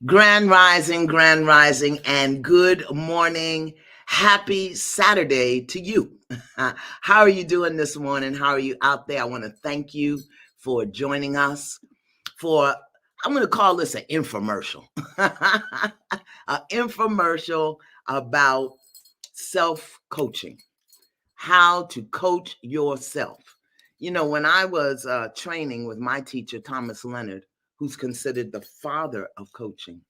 Grand rising, and good morning. Happy Saturday to you. How are you doing this morning? How are you out there? I want to thank you for joining us for, I'm going to call this an infomercial. An infomercial about self coaching, how to coach yourself. You know, when I was training with my teacher, Thomas Leonard, who's considered the father of coaching,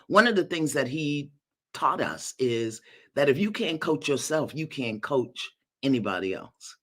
one of the things that he taught us is that if you can't coach yourself, you can't coach anybody else.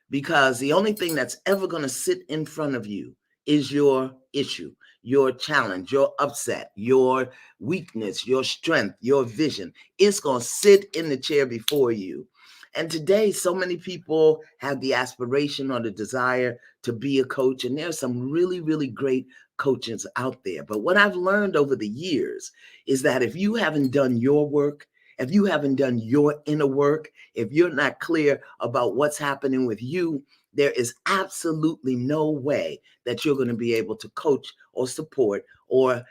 Because the only thing that's ever going to sit in front of you is your issue, your challenge, your upset, your weakness, your strength, your vision. It's going to sit in the chair before you. And today, so many people have the aspiration or the desire to be a coach. And there's some really, really great coaches out there. But what I've learned over the years is that if you haven't done your work, if you haven't done your inner work, if you're not clear about what's happening with you, there is absolutely no way that you're going to be able to coach or support or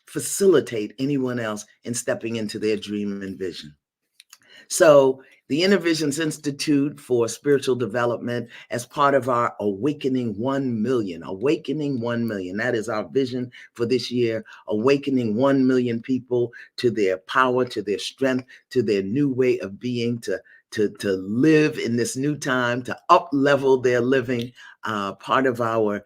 facilitate anyone else in stepping into their dream and vision. So the Inner Visions Institute for Spiritual Development, as part of our Awakening 1 Million, that is our vision for this year, awakening 1 million people to their power, to their strength, to their new way of being, to live in this new time, to up level their living. Part of our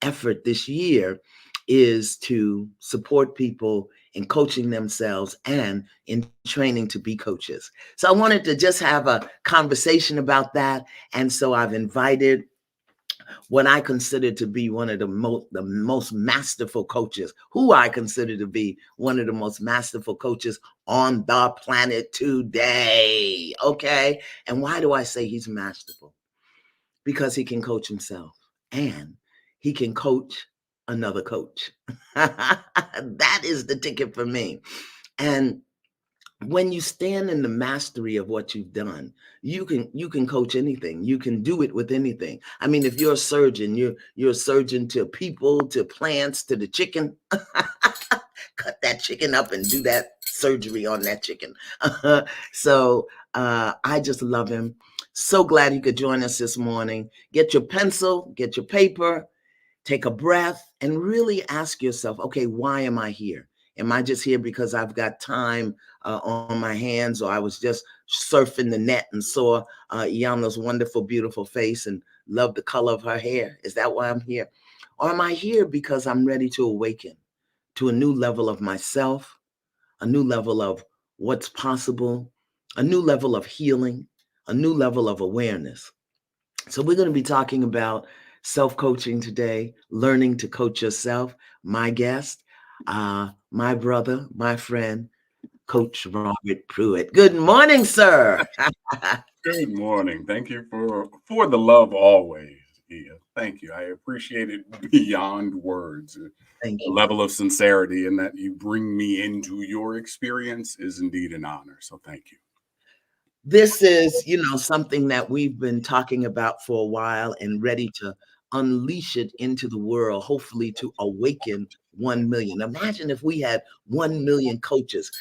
effort this year is to support people in coaching themselves and in training to be coaches. So I wanted to just have a conversation about that. And so I've invited what I consider to be one of the most masterful coaches, who I consider to be one of the most masterful coaches on the planet today. Okay. And why do I say he's masterful? Because he can coach himself and he can coach another coach. That is the ticket for me. And when you stand in the mastery of what you've done, you can coach anything. You can do it with anything. I mean, if you're a surgeon, you're a surgeon to people, to plants, to the chicken. Cut that chicken up and do that surgery on that chicken. So I just love him. So glad he could join us this morning. Get your pencil, get your paper, take a breath, and really ask yourself, okay, why am I here? Am I just here because I've got time on my hands, or I was just surfing the net and saw Iyanla's wonderful, beautiful face and loved the color of her hair? Is that why I'm here? Or am I here because I'm ready to awaken to a new level of myself, a new level of what's possible, a new level of healing, a new level of awareness? So we're going to be talking about self-coaching today, learning to coach yourself. My guest, my brother, my friend, Coach Robert Pruitt. Good morning, sir. Good morning. Thank you for the love always, Ia. Thank you. I appreciate it beyond words. Thank The you. level of sincerity and that you bring me into your experience is indeed an honor. So thank you. This is, something that we've been talking about for a while and ready to unleash it into the world, hopefully to awaken 1 million. Imagine if we had 1 million coaches,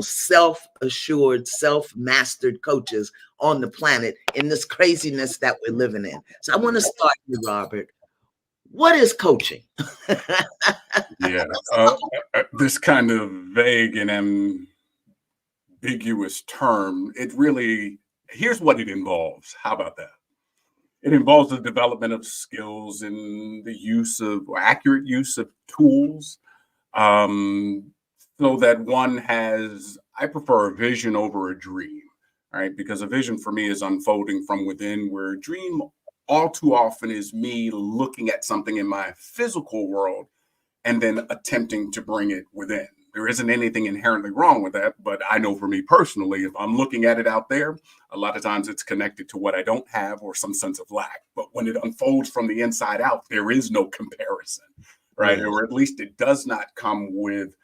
self-assured, self-mastered coaches on the planet in this craziness that we're living in. So I want to start with Robert. What is coaching? Yeah. This kind of vague and ambiguous term, here's what it involves. How about that? It involves the development of skills and the use of accurate use of tools, um, so that one has, I prefer a vision over a dream, right? Because a vision for me is unfolding from within, where a dream all too often is me looking at something in my physical world and then attempting to bring it within. There isn't anything inherently wrong with that, but I know for me personally, if I'm looking at it out there, a lot of times it's connected to what I don't have or some sense of lack. But when it unfolds from the inside out, there is no comparison, right? Yes. Or at least it does not come with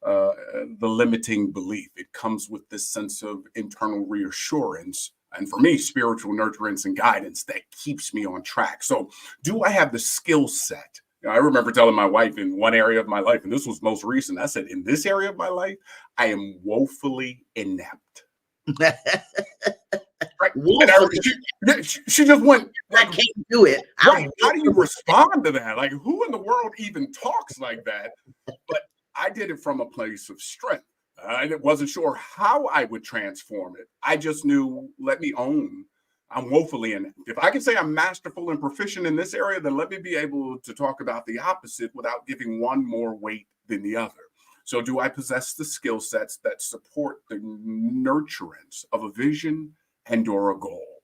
uh, the limiting belief. It comes with this sense of internal reassurance. And for me, spiritual nurturance and guidance that keeps me on track. So, do I have the skill set I remember telling my wife in one area of my life, and this was most recent, I said, in this area of my life, I am woefully inept. Right. Woefully, She just went, I like, can't do it. right. How do you respond to that? Like, who in the world even talks like that? But I did it from a place of strength. I wasn't sure how I would transform it. I just knew, let me own I'm woefully inept. If I can say I'm masterful and proficient in this area, then let me be able to talk about the opposite without giving one more weight than the other. So, do I possess the skill sets that support the nurturance of a vision and/or a goal?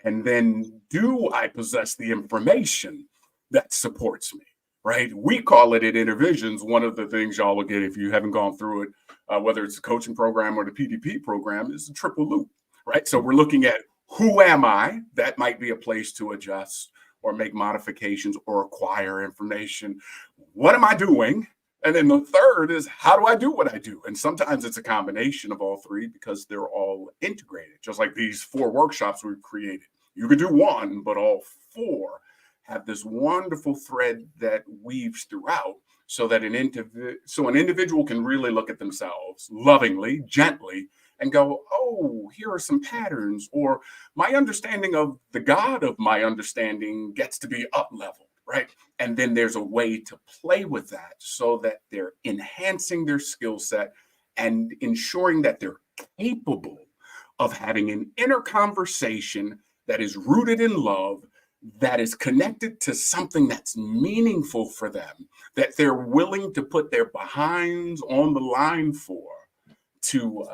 And then, do I possess the information that supports me? Right? We call it at Intervisions. One of the things y'all will get if you haven't gone through it, whether it's the coaching program or the PDP program, is a triple loop. Right? So, we're looking at who am I? That might be a place to adjust or make modifications or acquire information. What am I doing? And then the third is, how do I do what I do? And sometimes it's a combination of all three because they're all integrated, just like these 4 workshops we've created. You could do one, but all 4 have this wonderful thread that weaves throughout so that an individual can really look at themselves lovingly, gently, and go, oh, here are some patterns, or my understanding of the God of my understanding gets to be up leveled, right? And then there's a way to play with that so that they're enhancing their skill set and ensuring that they're capable of having an inner conversation that is rooted in love, that is connected to something that's meaningful for them, that they're willing to put their behinds on the line for, to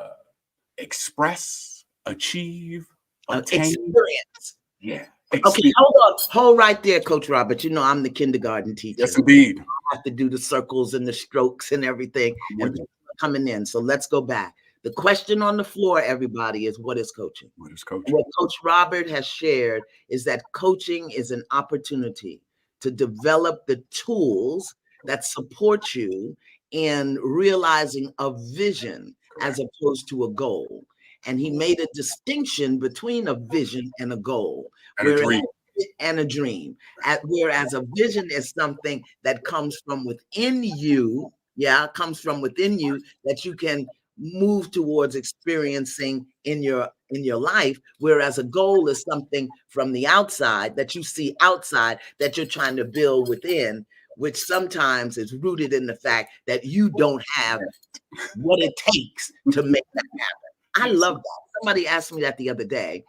express, achieve, obtain. Experience. Yeah. Okay, hold right there, Coach Robert. You know I'm the kindergarten teacher. Yes, indeed. I have to do the circles and the strokes and everything, and people are coming in. So let's go back. The question on the floor, everybody, is what is coaching? What is coaching? What Coach Robert has shared is that coaching is an opportunity to develop the tools that support you in realizing a vision as opposed to a goal. And he made a distinction between a vision and a goal. And a dream. And a dream. Whereas a vision is something that comes from within you, comes from within you that you can move towards experiencing in your life, whereas a goal is something from the outside that you see outside that you're trying to build within, which sometimes is rooted in the fact that you don't have what it takes to make that happen. I love that. Somebody asked me that the other day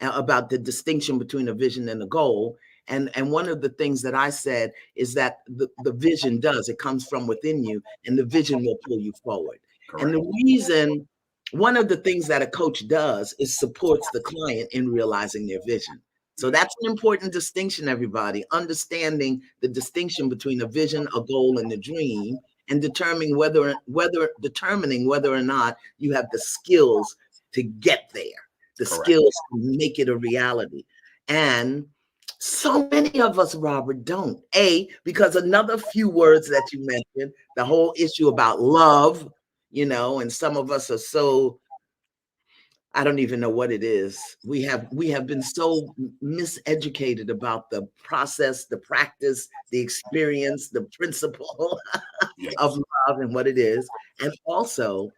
about the distinction between a vision and a goal. And one of the things that I said is that the vision it comes from within you, and the vision will pull you forward. Correct. And the reason, one of the things that a coach does is supports the client in realizing their vision. So that's an important distinction, everybody, understanding the distinction between a vision, a goal, and a dream, and determining whether or not you have the skills to get there, the Correct. Skills to make it a reality. And so many of us, Robert, don't. Because another few words that you mentioned, the whole issue about love, and some of us are so, I don't even know what it is. We have been so miseducated about the process, the practice, the experience, the principle of love and what it is, and also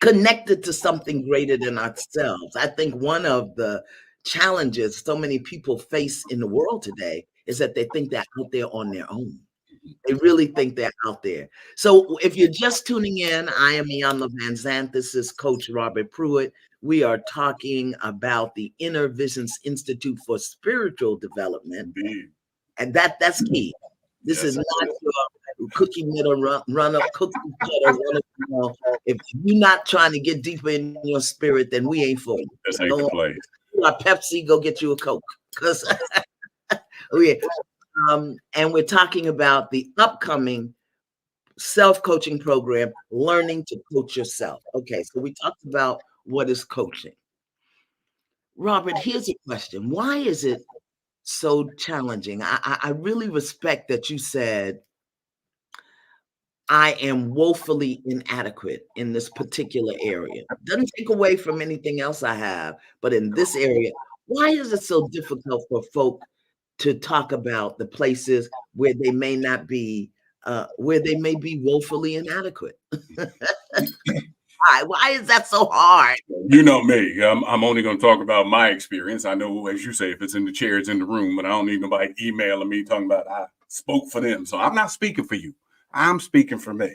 connected to something greater than ourselves. I think one of the challenges so many people face in the world today is that they think they're out there on their own. They really think they're out there. So if you're just tuning in, I am Iyanla Vanzant. This is Coach Robert Pruitt. We are talking about the Inner Visions Institute for Spiritual Development. And that's key. This is not your cookie run up cookie cutter. If you're not trying to get deeper in your spirit, then we ain't for you. That's how you play. You got Pepsi, go get you a Coke. Because and we're talking about the upcoming self-coaching program, Learning to Coach Yourself. Okay, so we talked about what is coaching. Robert, here's a question. Why is it so challenging? I really respect that you said, I am woefully inadequate in this particular area. Doesn't take away from anything else I have, but in this area, why is it so difficult for folk to talk about the places where they may not be, where they may be woefully inadequate. Why is that so hard? You know me. I'm only going to talk about my experience. I know, as you say, if it's in the chair, it's in the room, but I don't need nobody emailing me talking about I spoke for them. So I'm not speaking for you. I'm speaking for me.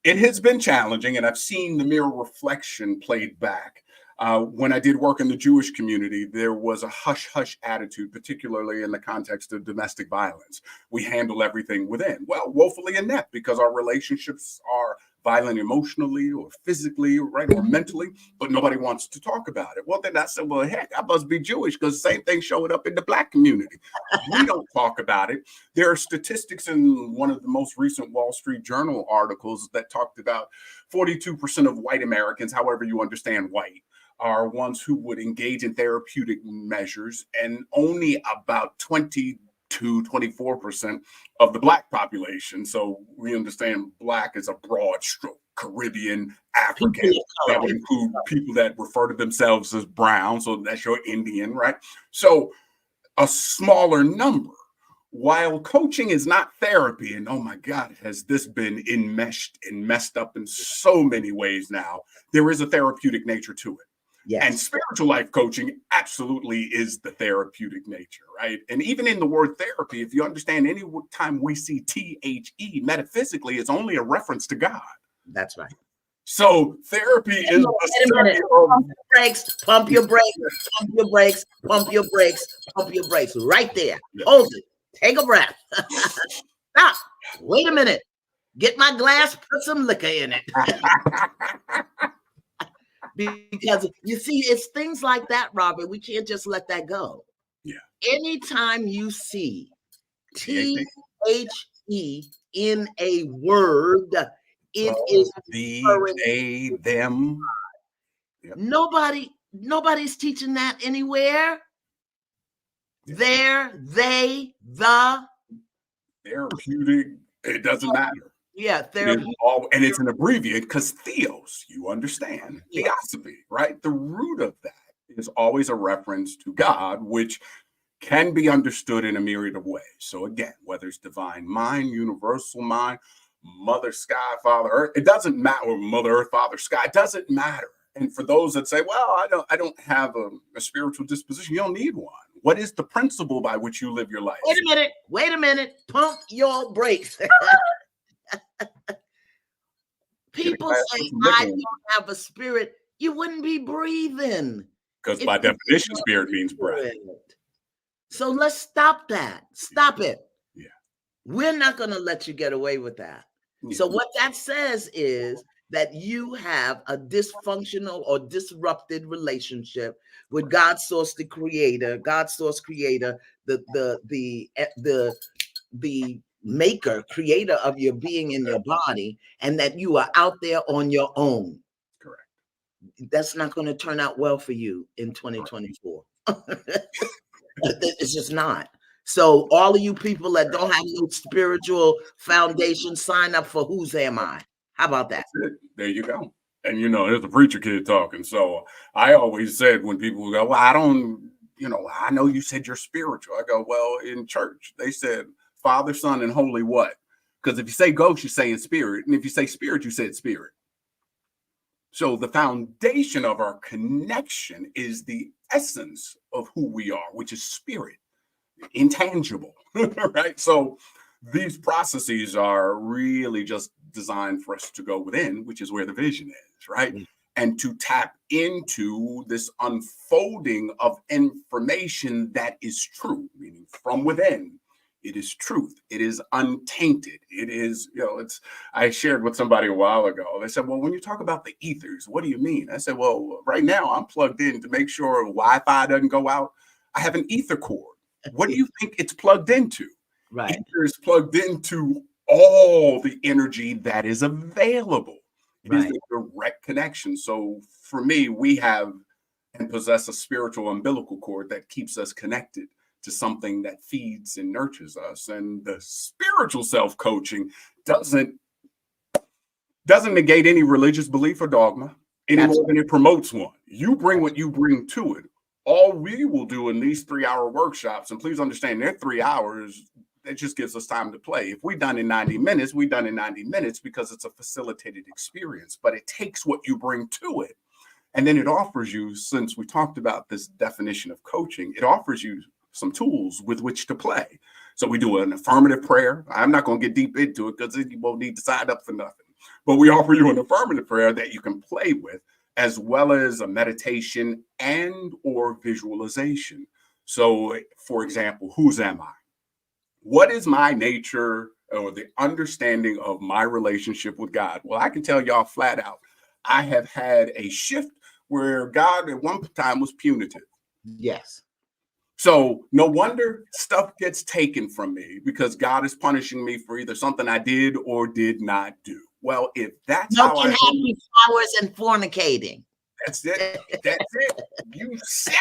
It has been challenging, and I've seen the mirror reflection played back. When I did work in the Jewish community, there was a hush-hush attitude, particularly in the context of domestic violence. We handle everything within. Well, woefully inept, because our relationships are violent emotionally or physically, right, or mentally, but nobody wants to talk about it. Well, then I said, well, heck, I must be Jewish, because the same thing showed up in the Black community. We don't talk about it. There are statistics in one of the most recent Wall Street Journal articles that talked about 42% of white Americans, however you understand white, are ones who would engage in therapeutic measures, and only about 24% of the Black population. So we understand Black is a broad stroke, Caribbean, African. That would include people that refer to themselves as brown. So that's your Indian, right? So a smaller number. While coaching is not therapy, and oh my God, has this been enmeshed and messed up in so many ways now, there is a therapeutic nature to it. Yes. And spiritual life coaching absolutely is the therapeutic nature, right? And even in the word therapy, if you understand, any time we see THE metaphysically, it's only a reference to God. That's right. So therapy is a minute. Pump your brakes, pump your brakes, pump your brakes, pump your brakes, pump your brakes. Right there. Yeah. Hold it. Take a breath. Stop. Wait a minute. Get my glass, put some liquor in it. Because you see, it's things like that, Robert. We can't just let that go. Yeah. Anytime you see THE in a word, it is they, them. Yep. Nobody's teaching that anywhere. Yep. There, they, the. Therapeutic. It doesn't matter. Yeah, therapy. And it's an abbreviate because theos, you understand, yes. Theosophy, right? The root of that is always a reference to God, which can be understood in a myriad of ways. So again, whether it's divine mind, universal mind, Mother Sky, Father Earth, it doesn't matter. Or Mother Earth, Father Sky, it doesn't matter. And for those that say, well, I don't have a spiritual disposition, you don't need one. What is the principle by which you live your life? Wait a minute. Pump your brakes. People say, I don't have a spirit. You wouldn't be breathing. Because by definition, spirit means breath. So let's stop that. Stop it. Yeah. We're not going to let you get away with that. Yeah. So what that says is that you have a dysfunctional or disrupted relationship with God source, the creator, God source creator, the maker, creator of your being in your body, and that you are out there on your own. Correct. That's not going to turn out well for you in 2024. It's just not. So all of you people that don't have no spiritual foundation, sign up for Whose Am I? How about that? There you go. And there's a preacher kid talking. So I always said when people go, well, I don't, I know you said you're spiritual. I go, well, in church, they said Father, Son, and Holy what? Because if you say ghost, you're saying spirit. And if you say spirit, you said spirit. So the foundation of our connection is the essence of who we are, which is spirit, intangible, right? So these processes are really just designed for us to go within, which is where the vision is, right? Mm-hmm. And to tap into this unfolding of information that is true, meaning from within. It is truth. It is untainted. It is, I shared with somebody a while ago. They said, well, when you talk about the ethers, what do you mean? I said, well, right now I'm plugged in to make sure Wi-Fi doesn't go out. I have an ether cord. What do you think it's plugged into? Right. Ether is plugged into all the energy that is available. It is a direct connection. So for me, we have and possess a spiritual umbilical cord that keeps us connected to something that feeds and nurtures us. And the spiritual self-coaching doesn't negate any religious belief or dogma any more than it promotes one. You bring what you bring to it. all we will do in these 3-hour workshops, and please understand they're 3 hours, it just gives us time to play. If we're done in 90 minutes, we're done in 90 minutes because it's a facilitated experience, but it takes what you bring to it. And then it offers you, since we talked about this definition of coaching, it offers you some tools with which to play. So we do an affirmative prayer. I'm not going to get deep into it because you won't need to sign up for nothing. But we offer you an affirmative prayer that you can play with, as well as a meditation and or visualization. So, for example, whose am I? What is my nature or the understanding of my relationship with God? Well, I can tell y'all flat out, I have had a shift where God at one time was punitive. Yes. So no wonder stuff gets taken from me because God is punishing me for either something I did or did not do. Well, if that's how Smoking happy flowers and fornicating. That's it. That's it. You said.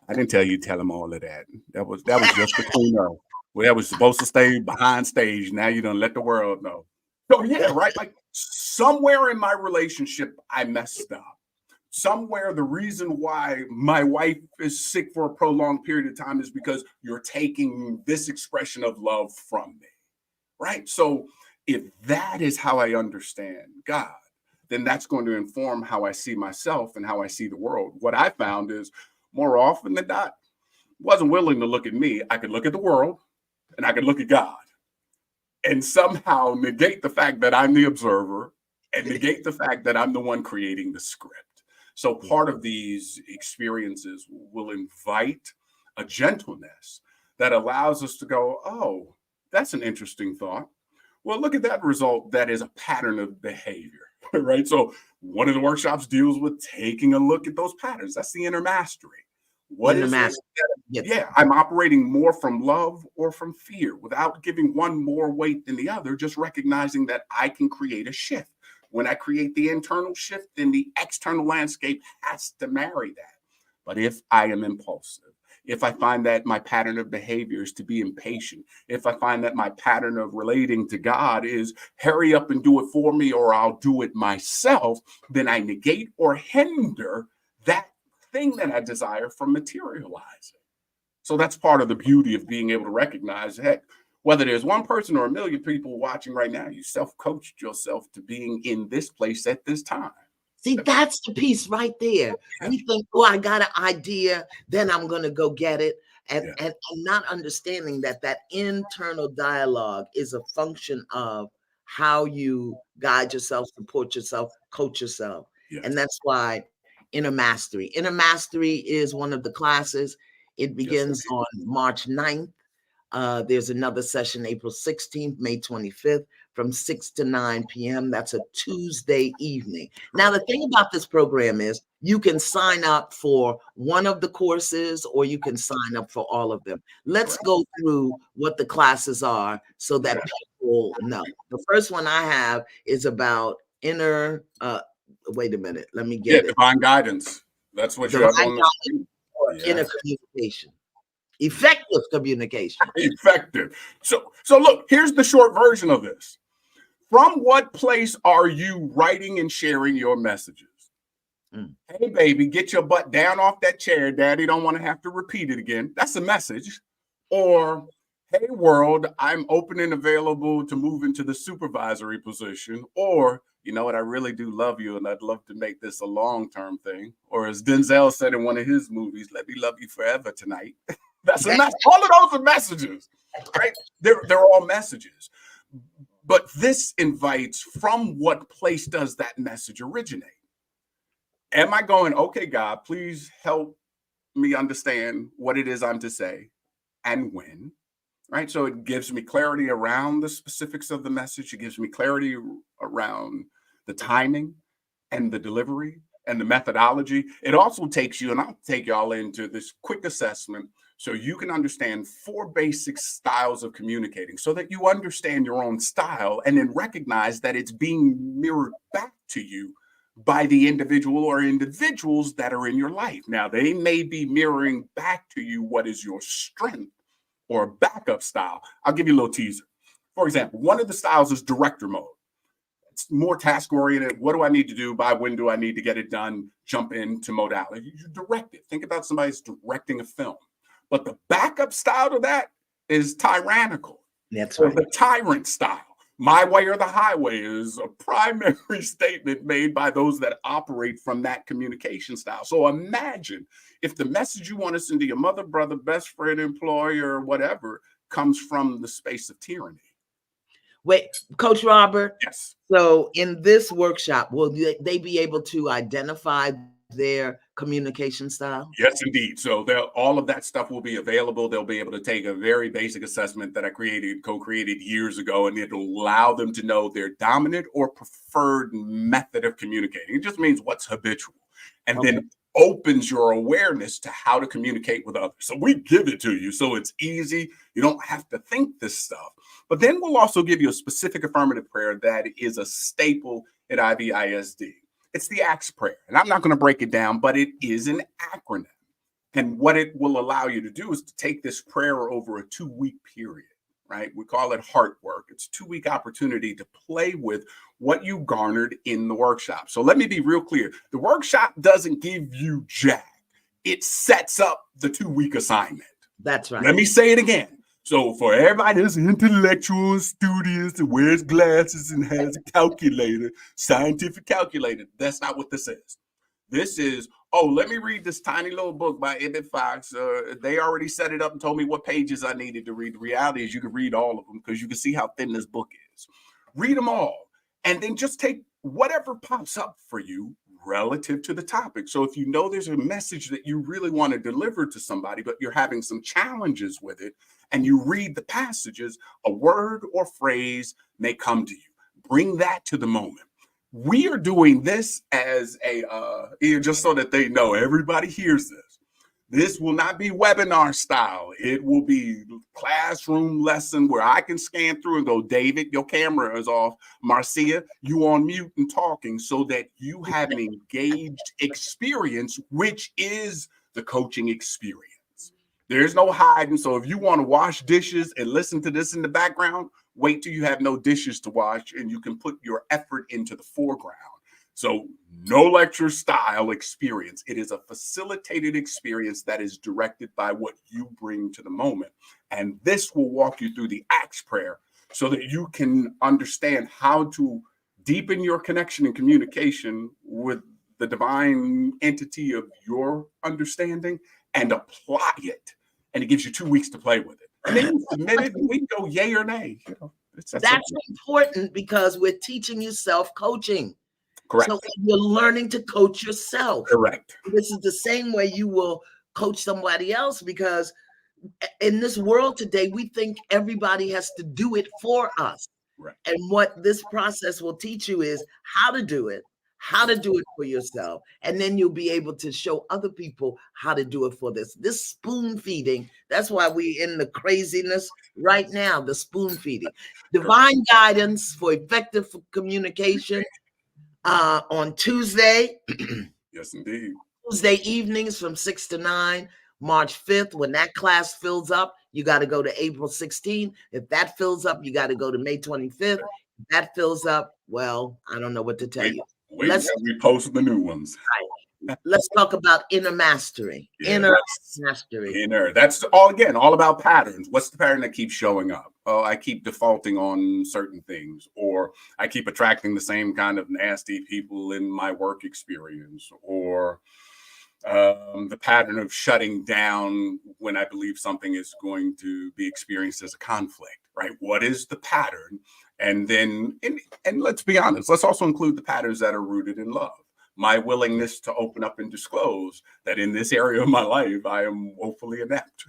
I didn't tell you tell him all of that. That was just between us. Well, that was supposed to stay behind stage. Now you done let the world know. So yeah, right. Like somewhere in my relationship, I messed up. Somewhere the reason why my wife is sick for a prolonged period of time is because you're taking this expression of love from me. Right. So if that is how I understand God, then that's going to inform how I see myself and how I see the world. What I found is more often than not, wasn't willing to look at me. I could look at the world and I could look at God and somehow negate the fact that I'm the observer and negate the fact that I'm the one creating the script. So part of these experiences will invite a gentleness that allows us to go, oh, that's an interesting thought. Well, look at that result. That is a pattern of behavior, right? So one of the workshops deals with taking a look at those patterns. That's the inner mastery. What is it? Yeah, I'm operating more from love or from fear without giving one more weight than the other, just recognizing that I can create a shift. When I create the internal shift, then the external landscape has to marry that. But if I am impulsive, if I find that my pattern of behavior is to be impatient, if I find that my pattern of relating to God is hurry up and do it for me or I'll do it myself, then I negate or hinder that thing that I desire from materializing. So that's part of the beauty of being able to recognize, heck, whether there's one person or a million people watching right now, you self-coached yourself to being in this place at this time. See, that's the piece right there. We think, oh, I got an idea, then I'm going to go get it. And not understanding that that internal dialogue is a function of how you guide yourself, support yourself, coach yourself. Yes. And that's why Inner Mastery. Inner Mastery is one of the classes. It begins on March 9th. There's another session April 16th, May 25th from 6 to 9 p.m. That's a Tuesday evening. Now, the thing about this program is you can sign up for one of the courses or you can sign up for all of them. Let's go through what the classes are so that people know. The first one I have is about inner, wait a minute, let me get it. Divine guidance. That's what you have on the screen. Inner communication. Effective communication. Effective. So look, here's the short version of this. From what place are you writing and sharing your messages? Hey, baby, get your butt down off that chair. Daddy don't want to have to repeat it again. That's a message. Or, hey, world, I'm open and available to move into the supervisory position. Or, you know what, I really do love you and I'd love to make this a long-term thing. Or as Denzel said in one of his movies, let me love you forever tonight. That's a message. All of those are messages, right? They're all messages. But this invites, from what place does that message originate? Am I going, okay, God, please help me understand what it is I'm to say and when, right? So it gives me clarity around the specifics of the message. It gives me clarity around the timing and the delivery and the methodology. It also takes you, and I'll take y'all into this quick assessment so you can understand 4 basic styles of communicating so that you understand your own style and then recognize that it's being mirrored back to you by the individual or individuals that are in your life. Now, they may be mirroring back to you what is your strength or backup style. I'll give you a little teaser. For example, one of the styles is director mode. it's more task oriented. What do I need to do? By when do I need to get it done? Jump into modality. You direct it. Think about somebody's directing a film. But the backup style to that is tyrannical. That's Or right. the tyrant style. My way or the highway is a primary statement made by those that operate from that communication style. So imagine if the message you want to send to your mother, brother, best friend, employer, whatever, comes from the space of tyranny. Wait, Coach Robert. Yes. So in this workshop, will they be able to identify their communication style? Yes, indeed. So all of that stuff will be available. They'll be able to take a very basic assessment that I co-created years ago, and it'll allow them to know their dominant or preferred method of communicating. It just means what's habitual, and then opens your awareness to how to communicate with others. So we give it to you, so it's easy. You don't have to think this stuff. But then we'll also give you a specific affirmative prayer that is a staple at IVISD. It's the ACTS prayer. And I'm not going to break it down, but it is an acronym. And what it will allow you to do is to take this prayer over a 2-week period, right? We call it heart work. It's a 2-week opportunity to play with what you garnered in the workshop. So let me be real clear. The workshop doesn't give you jack. It sets up the 2-week assignment. That's right. Let me say it again. So for everybody that's intellectual and studious and wears glasses and has a calculator, scientific calculator, that's not what this is. This is, let me read this tiny little book by Emmett Fox. They already set it up and told me what pages I needed to read. The reality is you can read all of them because you can see how thin this book is. Read them all. And then just take whatever pops up for you relative to the topic. So if you know there's a message that you really want to deliver to somebody, but you're having some challenges with it, and you read the passages, a word or phrase may come to you. Bring that to the moment. We are doing this as just so that they know, everybody hears this. This will not be webinar style. It will be classroom lesson where I can scan through and go, David, your camera is off. Marcia, you on mute and talking, so that you have an engaged experience, which is the coaching experience. There's no hiding. So if you want to wash dishes and listen to this in the background, wait till you have no dishes to wash and you can put your effort into the foreground. So no lecture style experience. It is a facilitated experience that is directed by what you bring to the moment. And this will walk you through the ACTS prayer so that you can understand how to deepen your connection and communication with the divine entity of your understanding and apply it. And it gives you 2 weeks to play with it. And then you submit it and we can go yay or nay. That's important because we're teaching you self-coaching. Correct. So you're learning to coach yourself. Correct. This is the same way you will coach somebody else, because in this world today, we think everybody has to do it for us. Right. And what this process will teach you is how to do it for yourself. And then you'll be able to show other people how to do it for this spoon feeding. That's why we're in the craziness right now, the spoon feeding. Divine guidance for effective communication on Tuesday. Yes, indeed. Tuesday evenings from 6 to 9. March 5th, when that class fills up, you got to go to April 16th. If that fills up, you got to go to May 25th. If that fills up, well, I don't know what to tell you. Let's repost the new ones. Let's talk about inner mastery. Inner mastery. That's all about patterns. What's the pattern that keeps showing up? Oh, I keep defaulting on certain things, or I keep attracting the same kind of nasty people in my work experience, or the pattern of shutting down when I believe something is going to be experienced as a conflict, right? What is the pattern? And then, and let's be honest, let's also include the patterns that are rooted in love. My willingness to open up and disclose that in this area of my life, I am woefully inept.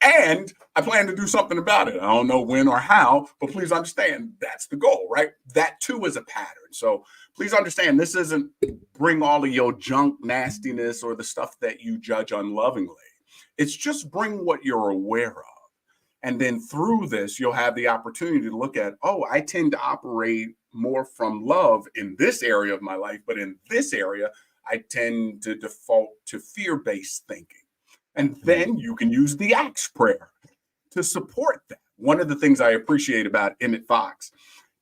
And I plan to do something about it. I don't know when or how, but please understand that's the goal, right? That too is a pattern. So please understand, this isn't bring all of your junk nastiness or the stuff that you judge unlovingly. It's just bring what you're aware of. And then through this, you'll have the opportunity to look at, I tend to operate more from love in this area of my life, but in this area, I tend to default to fear-based thinking. And then you can use the ACTS prayer to support that. One of the things I appreciate about Emmett Fox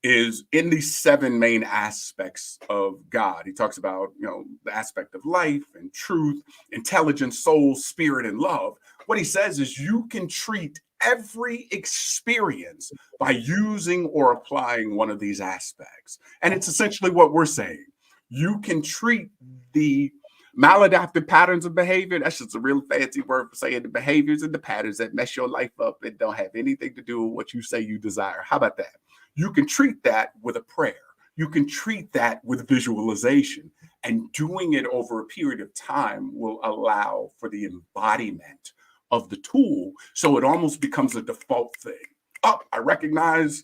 is in these 7 main aspects of God. He talks about, the aspect of life and truth, intelligence, soul, spirit, and love. What he says is you can treat every experience by using or applying one of these aspects. And it's essentially what we're saying. You can treat the maladaptive patterns of behavior. That's just a real fancy word for saying the behaviors and the patterns that mess your life up and don't have anything to do with what you say you desire. How about that? You can treat that with a prayer. You can treat that with visualization. And doing it over a period of time will allow for the embodiment of the tool. So it almost becomes a default thing. Oh, I recognize,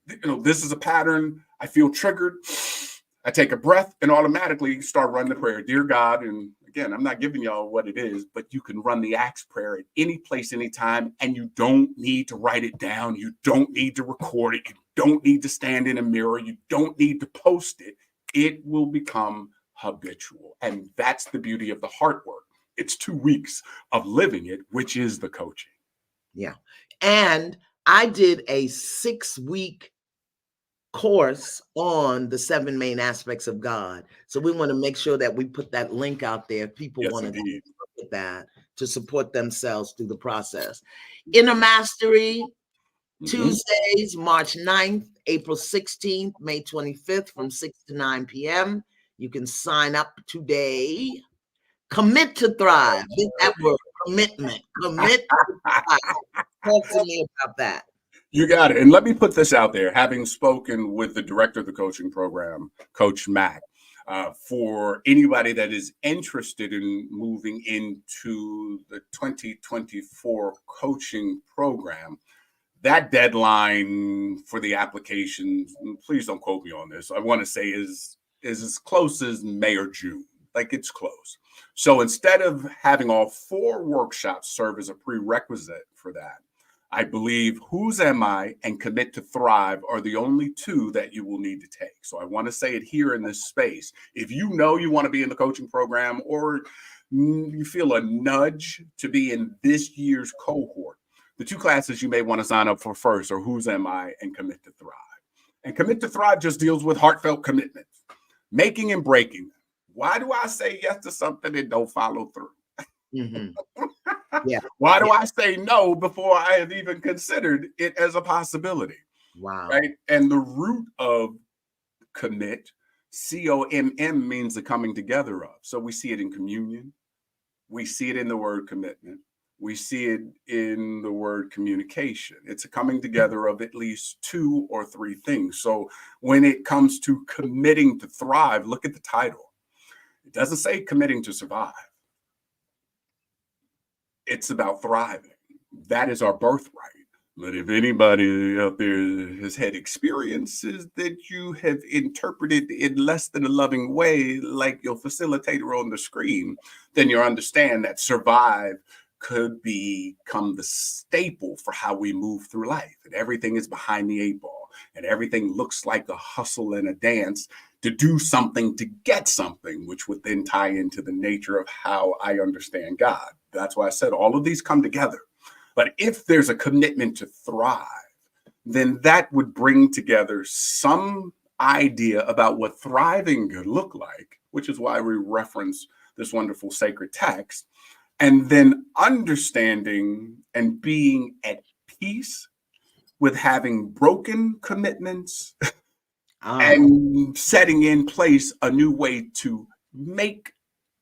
this is a pattern. I feel triggered. I take a breath and automatically start running the prayer. Dear God, and again, I'm not giving y'all what it is, but you can run the Acts prayer at any place, anytime, and you don't need to write it down. You don't need to record it. You don't need to stand in a mirror. You don't need to post it. It will become habitual. And that's the beauty of the heart work. It's 2 weeks of living it, which is the coaching. Yeah. And I did a 6-week course on the 7 main aspects of God. So we want to make sure that we put that link out there if people want to look at that to support themselves through the process. Inner Mastery, Tuesdays, March 9th, April 16th, May 25th from 6 to 9 p.m. You can sign up today. Commit to Thrive. That word, commitment. Commit to Thrive. Talk to me about that. You got it. And let me put this out there, having spoken with the director of the coaching program, Coach Mack, for anybody that is interested in moving into the 2024 coaching program, that deadline for the applications, please don't quote me on this, I want to say is as close as May or June. Like, it's close. So instead of having all 4 workshops serve as a prerequisite for that, I believe Whose Am I and Commit to Thrive are the only 2 that you will need to take. So I want to say it here in this space. If you know you want to be in the coaching program, or you feel a nudge to be in this year's cohort, the 2 classes you may want to sign up for first are Whose Am I and Commit to Thrive. And Commit to Thrive just deals with heartfelt commitments, making and breaking them. Why do I say yes to something and don't follow through? Yeah. Why do I say no before I have even considered it as a possibility? Wow. Right. And the root of commit, COMM, means the coming together of. So we see it in communion. We see it in the word commitment. We see it in the word communication. It's a coming together of at least 2 or 3 things. So when it comes to committing to thrive, look at the title. It doesn't say committing to survive. It's about thriving. That is our birthright. But if anybody out there has had experiences that you have interpreted in less than a loving way, like your facilitator on the screen, then you understand that survive could become the staple for how we move through life. And everything is behind the 8 ball. And everything looks like a hustle and a dance to do something to get something, which would then tie into the nature of how I understand God. That's why I said all of these come together. But if there's a commitment to thrive, then that would bring together some idea about what thriving could look like, which is why we reference this wonderful sacred text, and then understanding and being at peace with having broken commitments and setting in place a new way to make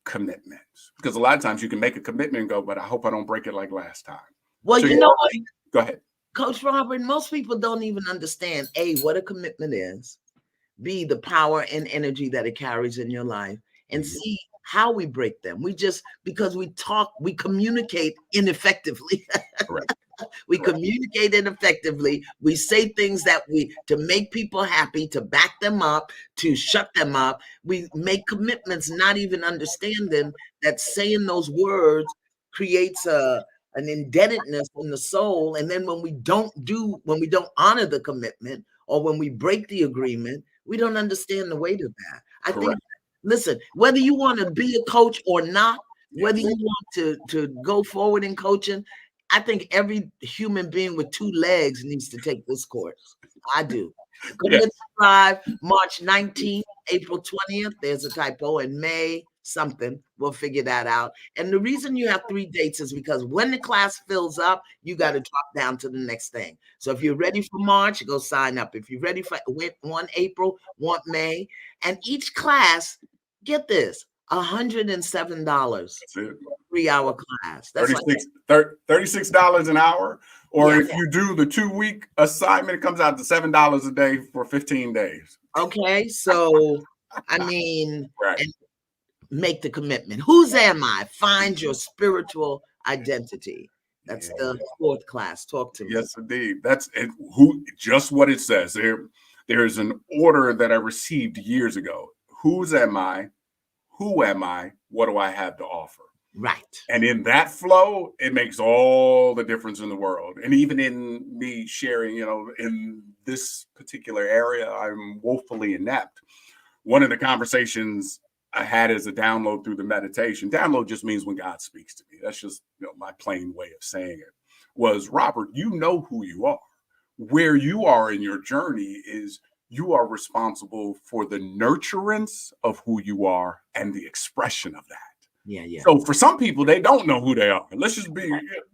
commitments. Because a lot of times you can make a commitment and go, but I hope I don't break it like last time. Well, So you know what? Go ahead. Coach Robert, most people don't even understand, A, what a commitment is, B, the power and energy that it carries in your life, and C, how we break them. We just, because we talk, we communicate ineffectively. Correct. We communicate ineffectively. We say things to make people happy, to back them up, to shut them up. We make commitments, not even understanding that saying those words creates an indebtedness in the soul. And then when we don't honor the commitment, or when we break the agreement, we don't understand the weight of that. I think, listen, whether you want to be a coach or not, whether you want to go forward in coaching, I think every human being with 2 legs needs to take this course. I do. Commit to Thrive, March 19th, April 20th. There's a typo, in May something. We'll figure that out. And the reason you have 3 dates is because when the class fills up, you got to drop down to the next thing. So if you're ready for March, go sign up. If you're ready for 1 April, 1 May, and each class, get this, $107. That's it. 3-hour class. That's like $36 an hour. Or Yeah. if you do the 2-week assignment, it comes out to $7 a day for 15 days. okay. So I mean, Right. and make the commitment. Whose am I? Find your spiritual identity. That's Yeah. the 4th class. Talk to me. Yes, indeed. That's it. Just what it says. There's an order that I received years ago. Whose am I? Who am I? What do I have to offer? Right. And in that flow, it makes all the difference in the world. And even in me sharing, in this particular area, I'm woefully inept. One of the conversations I had as a download through the meditation, download just means when God speaks to me. That's just my plain way of saying it. Was, Robert, you know who you are. Where you are in your journey is you are responsible for the nurturance of who you are and the expression of that. Yeah. So for some people, they don't know who they are. Let's just be,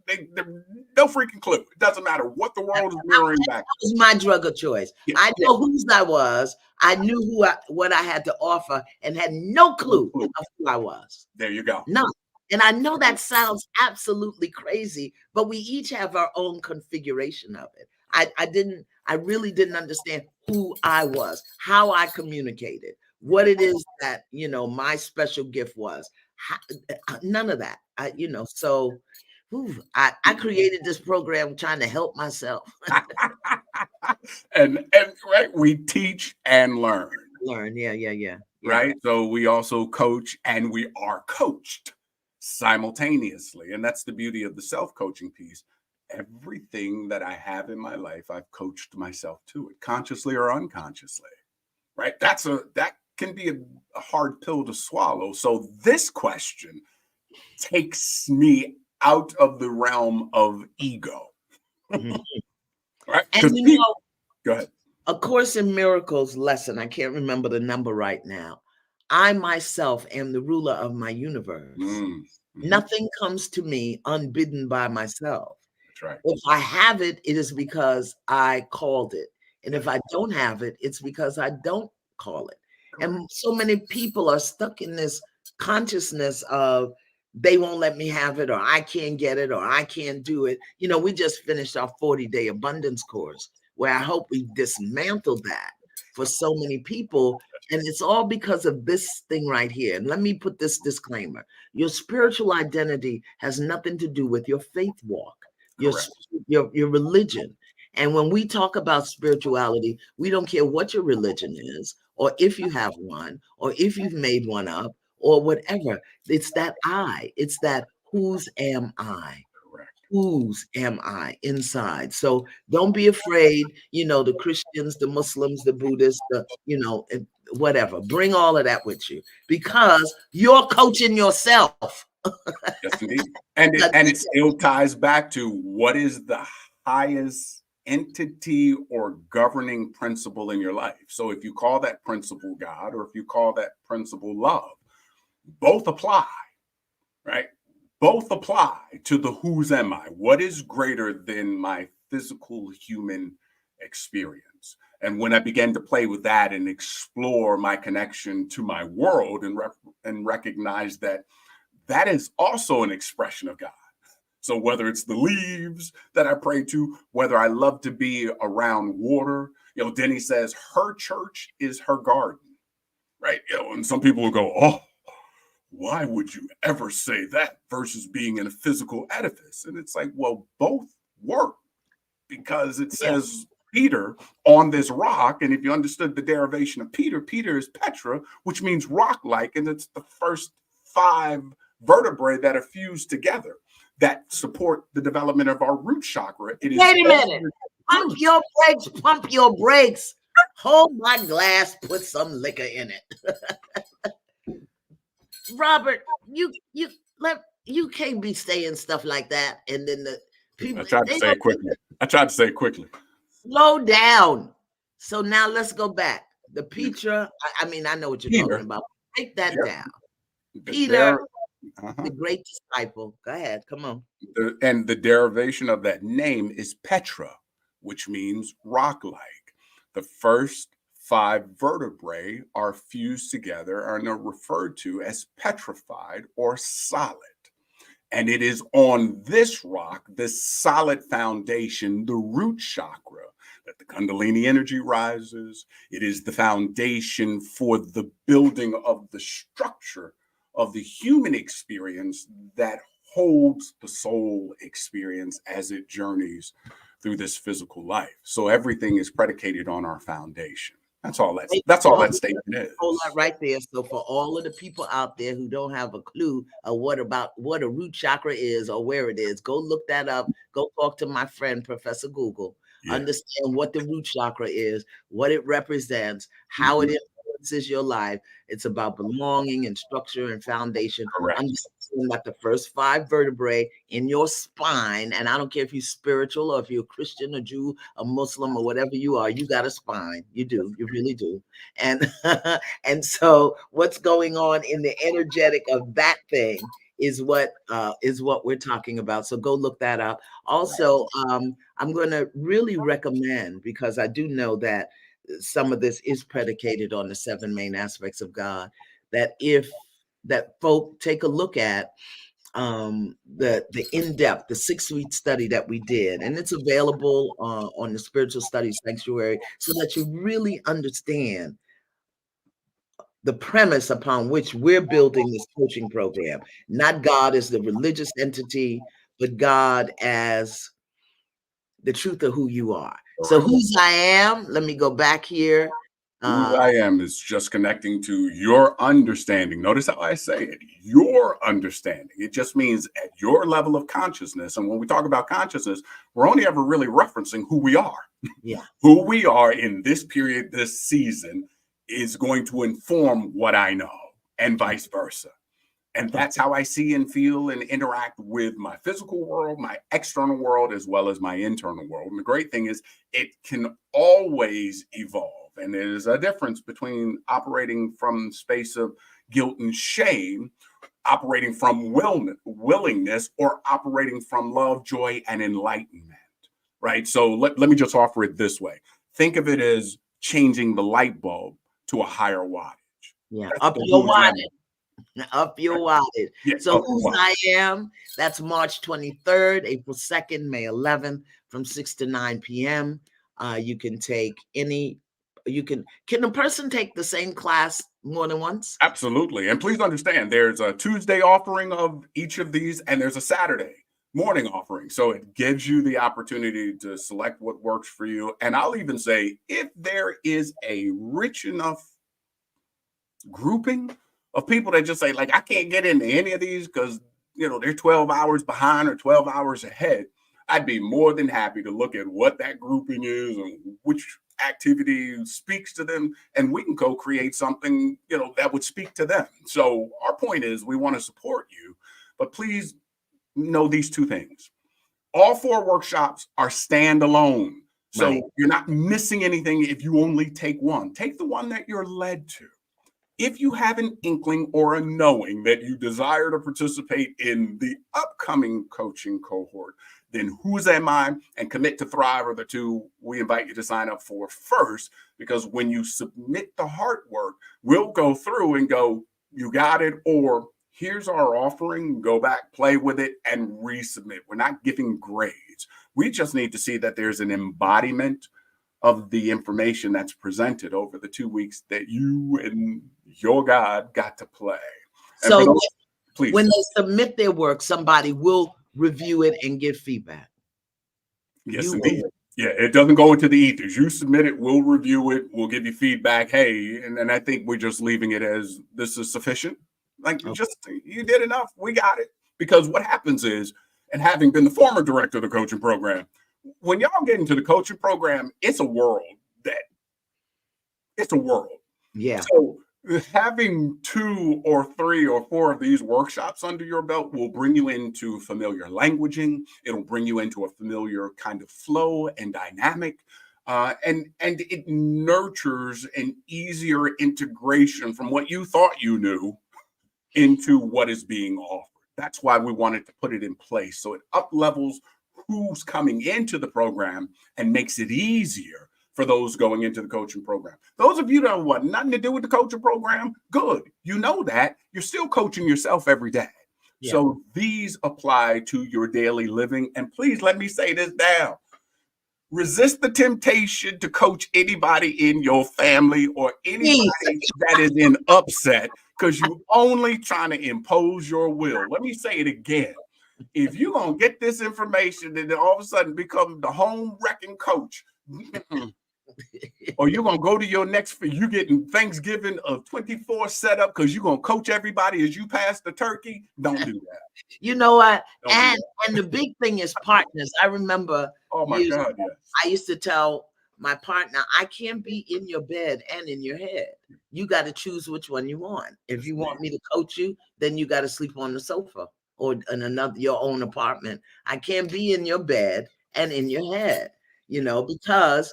they're no freaking clue. It doesn't matter what the world is mirroring back. That was my drug of choice. Yeah. I know whose I was. I knew what I had to offer and had no clue of who I was. There you go. None. And I know that sounds absolutely crazy, but we each have our own configuration of it. I really didn't understand who I was, how I communicated, what it is that, my special gift was. None of that. So I created this program trying to help myself. and right, we teach and learn. Yeah. Right. So we also coach and we are coached simultaneously. And that's the beauty of the self-coaching piece. Everything that I have in my life, I've coached myself to it, consciously or unconsciously. Right. That can be a hard pill to swallow. So this question takes me out of the realm of ego. Mhm. Right? And Go ahead. A Course in Miracles lesson, I can't remember the number right now. I myself am the ruler of my universe. Mm-hmm. Nothing comes to me unbidden by myself. That's right. If I have it, it is because I called it. And if I don't have it, it's because I don't call it. Correct. And so many people are stuck in this consciousness of they won't let me have it, or I can't get it, or I can't do it. We just finished our 40-day abundance course, where I hope we dismantled that for so many people. And it's all because of this thing right here. And let me put this disclaimer. Your spiritual identity has nothing to do with your faith walk, your religion. And when we talk about spirituality, we don't care what your religion is, or if you have one, or if you've made one up, or whatever. It's that it's that whose am I? Correct. Whose am I inside? So don't be afraid, the Christians, the Muslims, the Buddhists, whatever. Bring all of that with you, because you're coaching yourself. Yes, indeed. And it still ties back to what is the highest entity or governing principle in your life. So if you call that principle God, or if you call that principle love, both apply, right? Both apply to the whose am I? What is greater than my physical human experience? And when I began to play with that and explore my connection to my world and recognize that that is also an expression of God. So whether it's the leaves that I pray to, whether I love to be around water, Denny says her church is her garden, right? And some people will go, oh, why would you ever say that versus being in a physical edifice? And it's like, well, both work, because it says Peter on this rock. And if you understood the derivation of Peter, Peter is Petra, which means rock-like. And it's the first 5 vertebrae that are fused together that support the development of our root chakra. It is Wait a minute. Pump your brakes. Hold my glass, put some liquor in it. Robert, you can't be saying stuff like that, and then the people. I tried to say it quickly. Slow down. So now let's go back. The Petra, I mean, I know what you're talking Peter, about. Break that yeah, down. the Peter, der- uh-huh. the great disciple. Go ahead. Come on. And the derivation of that name is Petra, which means rock-like. The first 5 vertebrae are fused together and are referred to as petrified or solid. And it is on this rock, this solid foundation, the root chakra, that the Kundalini energy rises. It is the foundation for the building of the structure of the human experience that holds the soul experience as it journeys through this physical life. So everything is predicated on our foundation. That's all that statement is. Hold that right there. So for all of the people out there who don't have a clue of what a root chakra is or where it is, go look that up. Go talk to my friend, Professor Google. Yeah. Understand what the root chakra is, what it represents, how it influences your life. It's about belonging and structure and foundation. Correct. Understand that the first 5 vertebrae in your spine, and I don't care if you're spiritual or if you're a Christian, a Jew, a Muslim, or whatever you are, you got a spine. You do. You really do. And and so what's going on in the energetic of that thing is what we're talking about. So go look that up. Also, I'm going to really recommend, because I do know that some of this is predicated on the 7 main aspects of God, that folk take a look at the in-depth, the 6-week study that we did, and it's available on the Spiritual Studies Sanctuary, so that you really understand the premise upon which we're building this coaching program. Not God as the religious entity, but God as the truth of who you are. So whose I am, let me go back here. Who I am is just connecting to your understanding. Notice how I say it, your understanding. It just means at your level of consciousness. And when we talk about consciousness, we're only ever really referencing who we are. Yeah. Who we are in this period, this season, is going to inform what I know, and vice versa. And that's how I see and feel and interact with my physical world, my external world, as well as my internal world. And the great thing is it can always evolve. And there's a difference between operating from space of guilt and shame, operating from willingness, or operating from love, joy, and enlightenment, right? So let me just offer it this way. Think of it as changing the light bulb to a higher wattage. Yeah, That's up the your who's I am. wattage. Up your wattage. Yeah, So up whose your I am, that's March 23rd, April 2nd, May 11th, from 6 to 9 p.m. You can take can a person take the same class more than once? Absolutely. And please understand, there's a Tuesday offering of each of these, and there's a Saturday morning offering. So it gives you the opportunity to select what works for you. And I'll even say, if there is a rich enough grouping of people that just say, like, I can't get into any of these because, they're 12 hours behind or 12 hours ahead, I'd be more than happy to look at what that grouping is and which activity speaks to them, and we can co-create something that would speak to them. So our point is, we want to support you, but please know these 2 things. All 4 workshops are standalone, so Right. you're not missing anything if you only take one. Take the one that you're led to. If you have an inkling or a knowing that you desire to participate in the upcoming coaching cohort, then whose am I and Commit to Thrive are the 2 we invite you to sign up for first, because when you submit the heart work, we'll go through and go, you got it, or here's our offering, go back, play with it, and resubmit. We're not giving grades. We just need to see that there's an embodiment of the information that's presented over the 2 weeks that you and your God got to play. So please, when they submit their work, somebody will review it and give feedback. Yes, indeed. Yeah, it doesn't go into the ethers. You submit it, we'll review it, we'll give you feedback. Hey, and I think we're just leaving it as this is sufficient. Like, you did enough. We got it. Because what happens is, and having been the former director of the coaching program, when y'all get into the coaching program, it's a world. Yeah. So having 2 or 3 or 4 of these workshops under your belt will bring you into familiar languaging. It'll bring you into a familiar kind of flow and dynamic. and it nurtures an easier integration from what you thought you knew into what is being offered. That's why we wanted to put it in place, so it up levels who's coming into the program and makes it easier for those going into the coaching program. Those of you that want nothing to do with the coaching program, good. You know that. You're still coaching yourself every day. Yeah. So these apply to your daily living. And please let me say this down. Resist the temptation to coach anybody in your family or anybody that is in upset, because you're only trying to impose your will. Let me say it again. If you're going to get this information and then all of a sudden become the home wrecking coach, or you're going to go to your next, you getting Thanksgiving of 24 set up because you're going to coach everybody as you pass the turkey, don't do that. You know what? Don't do that. And the big thing is partners. I remember Oh my God, yes. I used to tell my partner, I can't be in your bed and in your head. You got to choose which one you want. If you want me to coach you, then you got to sleep on the sofa or in your own apartment. I can't be in your bed and in your head, because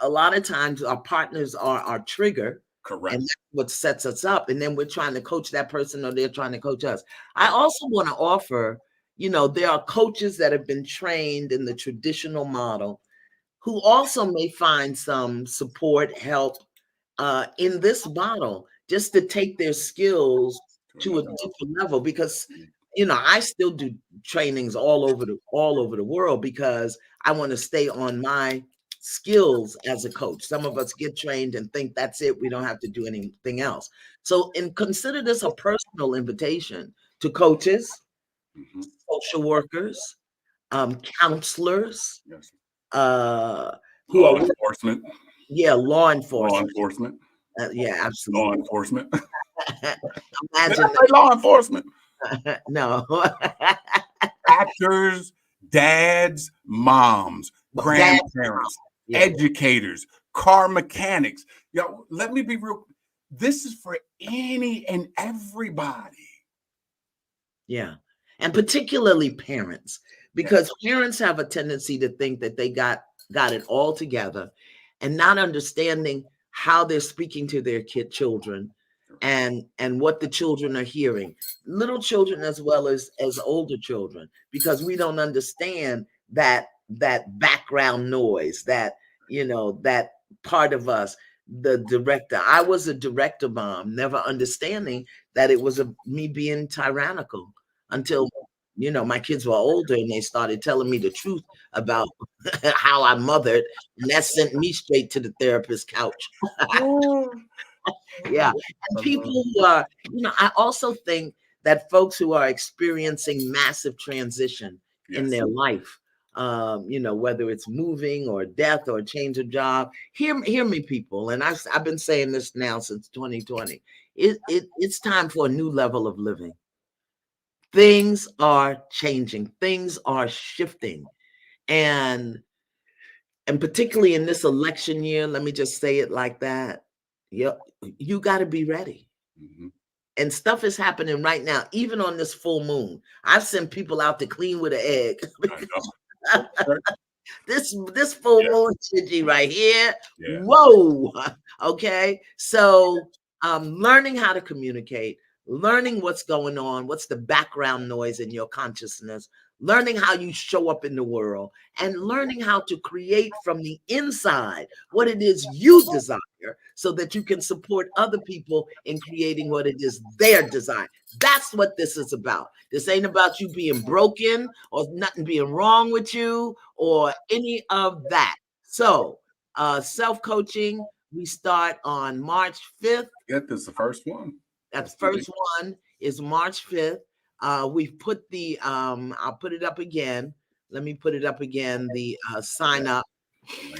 a lot of times our partners are our trigger. Correct. And that's what sets us up. And then we're trying to coach that person or they're trying to coach us. I also want to offer, there are coaches that have been trained in the traditional model who also may find some support, help in this model, just to take their skills to a different level. Because, I still do trainings all over the world because I want to stay on my skills as a coach. Some of us get trained and think that's it. We don't have to do anything else. So, consider this a personal invitation to coaches, social workers, counselors, Yes. who Law are enforcement. Yeah, law enforcement. Law enforcement. Yeah, absolutely. Law enforcement. Imagine law enforcement. No. Actors, dads, moms, grandparents, Yeah. educators, car mechanics. Let me be real. This is for any and everybody. Yeah. And particularly parents, because parents have a tendency to think that they got it all together and not understanding how they're speaking to their children and what the children are hearing, little children as well as older children, because we don't understand that background noise, that that part of us. The director, I was a director mom, never understanding that it was me being tyrannical until my kids were older and they started telling me the truth about how I mothered, and that sent me straight to the therapist couch. Yeah. And people who are, I also think that folks who are experiencing massive transition in their life, whether it's moving or death or change of job, hear me, people. And I've been saying this now since 2020. It's time for a new level of living. Things are changing. Things are shifting. And particularly in this election year, let me just say it like that. You got to be ready. And stuff is happening right now, even on this full moon. I've sent people out to clean with an egg. This full moon energy right here. Yeah. Whoa. Okay. So learning how to communicate, learning what's going on, what's the background noise in your consciousness, learning how you show up in the world, and learning how to create from the inside what it is you desire so that you can support other people in creating what it is their desire. That's what this is about. This ain't about you being broken or nothing being wrong with you or any of that. So self-coaching, we start on March 5th. Yeah, this is the first one. That first one is March 5th. We've put the, I'll put it up again. Let me put it up again, the sign up.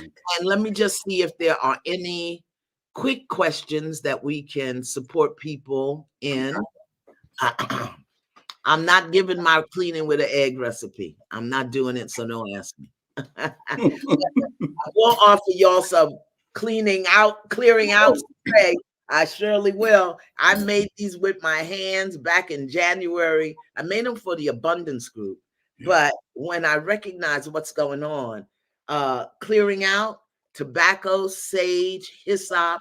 And let me just see if there are any quick questions that we can support people in. I'm not giving my cleaning with an egg recipe. I'm not doing it, so don't ask me. I will offer y'all some clearing out spray. I surely will. I made these with my hands back in January. I made them for the Abundance Group. But when I recognize what's going on, clearing out tobacco, sage, hyssop,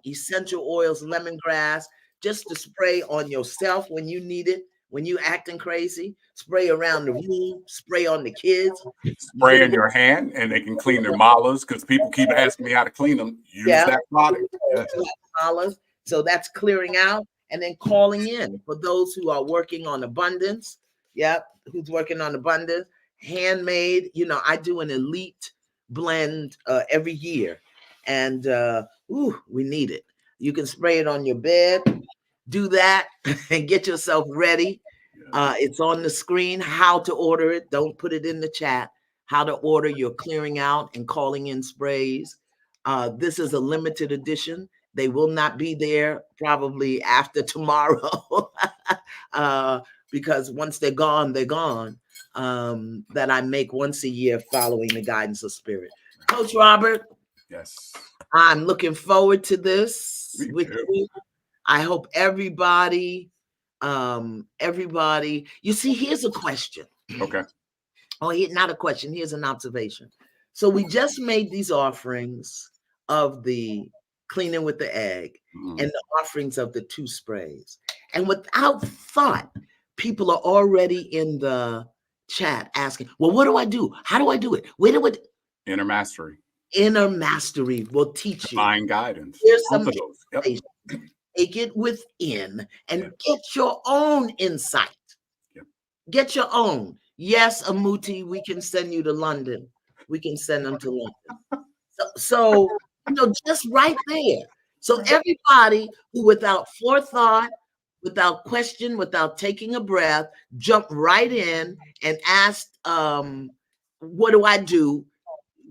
essential oils, lemongrass, just to spray on yourself when you need it, when you acting crazy, spray around the room, spray on the kids. Spray in your hand, and they can clean their malas, because people keep asking me how to clean them. Use that product. Yes. So that's clearing out, and then calling in for those who are working on abundance. Yep, who's working on abundance, handmade. You know, I do an elite blend every year, and we need it. You can spray it on your bed. Do that and get yourself ready. It's on the screen how to order it. Don't put it in the chat. How to order your clearing out and calling in sprays. This is a limited edition. They will not be there probably after tomorrow because once they're gone, they're gone. That I make once a year following the guidance of spirit. Coach Robert. Yes. I'm looking forward to this with you. I hope everybody, you see, here's a question. Okay. Oh, not a question. Here's an observation. So we just made these offerings of the cleaning with the egg and the offerings of the 2 sprays. And without thought, people are already in the chat asking, well, what do I do? How do I do it? Where do it? Inner mastery. Inner mastery will teach you. Divine guidance. Here's some of those. Yep. Take it within and get your own insight. Get your own. Yes, Amuti, we can send you to London. We can send them to London. So just right there. So everybody who without forethought, without question, without taking a breath, jumped right in and asked, what do I do?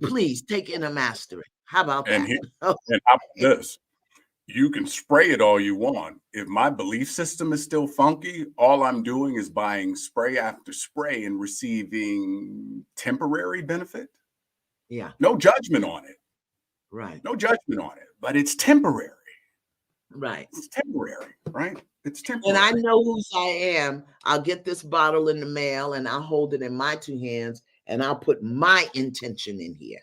Please take inner mastery. How about that? And how about this? You can spray it all you want. If my belief system is still funky, all I'm doing is buying spray after spray and receiving temporary benefit. Yeah. No judgment on it. Right. No judgment on it, but it's temporary. Right. It's temporary, right? It's temporary. And I know whose I am. I'll get this bottle in the mail and I'll hold it in my 2 hands and I'll put my intention in here.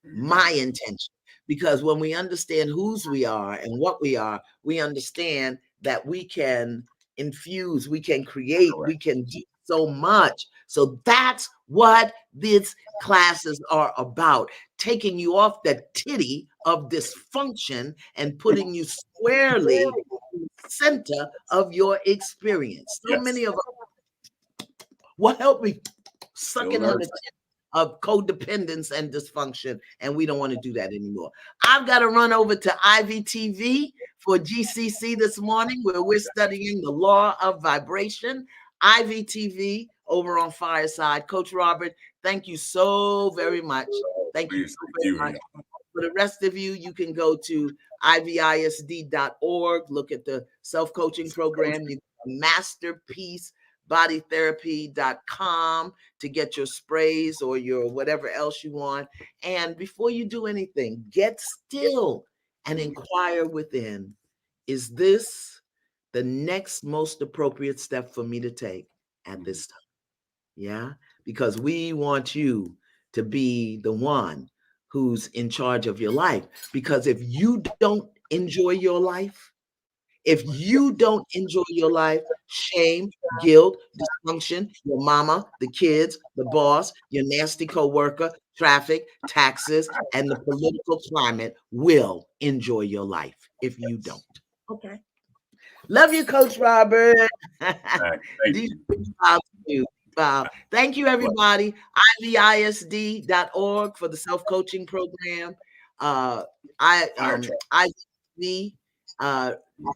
My intention. Because when we understand whose we are and what we are, we understand that we can infuse, we can create, we can do so much. So that's what these classes are about. Taking you off the titty of dysfunction and putting you squarely in the center of your experience. So many of us, what helped me sucking on the tip of codependence and dysfunction, and we don't want to do that anymore. I've got to run over to IVTV for GCC this morning, where we're studying the law of vibration. IVTV over on Fireside. Coach Robert, thank you so very much. Thank you so very much. For the rest of you, you can go to ivisd.org, look at the self-coaching program. You can Masterpiece bodytherapy.com to get your sprays or your whatever else you want. And before you do anything, get still and inquire within. Is this the next most appropriate step for me to take at this time? Yeah, because we want you to be the one who's in charge of your life. Because if you don't enjoy your life, if you don't enjoy your life, shame, guilt, dysfunction, your mama, the kids, the boss, your nasty coworker, traffic, taxes, and the political climate will enjoy your life if you don't. Okay. Love you, Coach Robert. Thank you. Thank you, everybody. IVISD.org for the self-coaching program. IVISD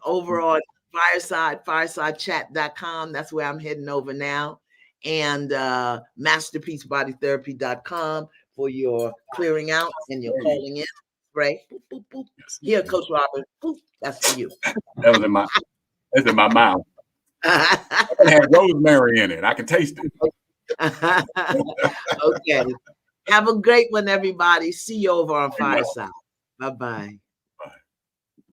over on firesidechat.com. That's where I'm heading over now. And masterpiecebodytherapy.com for your clearing out and your calling in. Right? Boop, boop, boop. Here, Coach Robert. Boop. That's for you. That was in my mouth. It had rosemary in it. I can taste it. Okay. Have a great one, everybody. See you over on Fireside. Bye-bye.